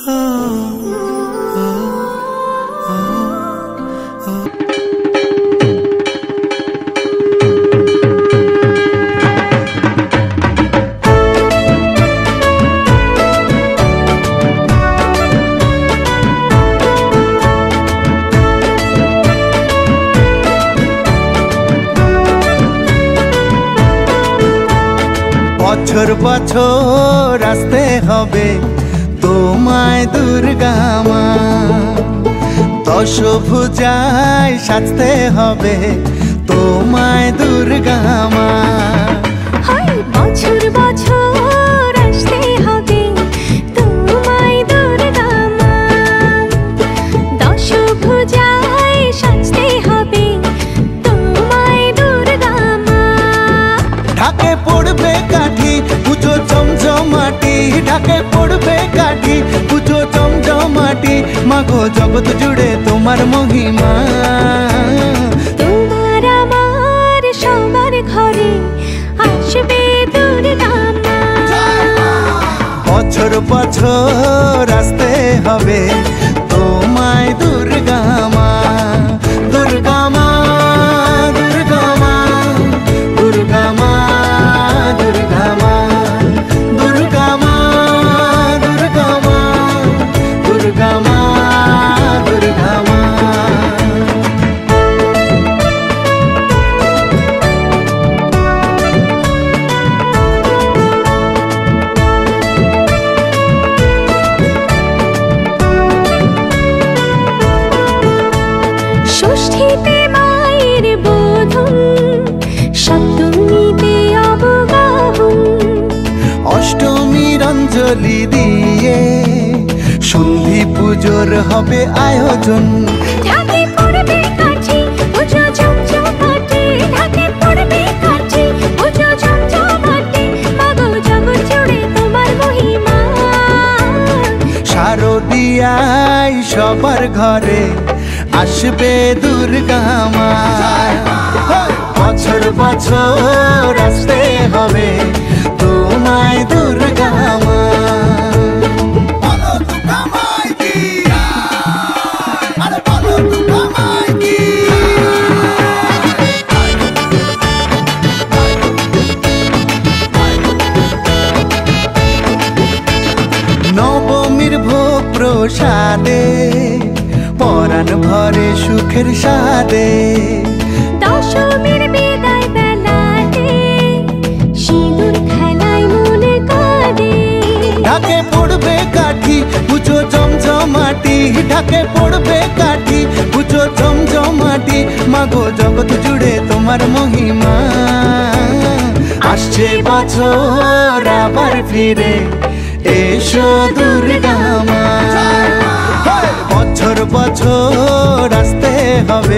বছর বছর আসতে হবে তোমায় দুর্গা মা, দশভুজায় সাজতে হবে তোমায় দুর্গা মা। বছর বছর আসতে হবে তোমায় দুর্গা মা, দশভুজায় সাজতে হবে তোমায় দুর্গা মা। ঢাকে পড়বে কাঠি পুজো জমজমাটি, ঢাকে পড়বে কাঠি পুজো জমজমাটি, মাগো জগৎ জুড়ে তোমার মহিমা। তোমার আমার সবার ঘরে আসবে দুর্গা মা। বছর বছর আসতে হবে তোমায় দুর্গা মা, দুর্গা মা, দুর্গা মা, দুর্গা মা, দুর্গা মা, দুর্গা মা, দুর্গা মা, দুর্গা মা, দুর্গা মা। ষষ্ঠীতে মায়ের বোধন, সপ্তমীতে অবগাহন, অষ্টমীর অঞ্জলি দিয়ে সন্ধি পুজোর হবে আয়োজন। ঢাকে পড়বে কাঠি পুজো জমজমাটি, ঢাকে পড়বে কাঠি পুজো জমজমাটি, মাগো জগৎ জুড়ে তোমার মহিমা। শারদিয়ায় সবার ঘরে আসবে দুর্গা মা, বছর বছর আসতে হবে তোমায় দুর্গা মা। নবমীর ভোগ প্রসাদে পরাণ ভরে সুখের সাদে, দশমীর বিদায় বেলাতে সিঁদুর খেলায় মনে কাঁদে। ঢাকে পড়বে কাঠি পুজো জমজমাটি, ঢাকে পড়বে কাঠি পুজো জমজমাটি, মাগো জগৎ জুড়ে তোমার মহিমা। আসছে বছর আবার ফিরে এসো দুর্গা মা, বছর বছর আসতে হবে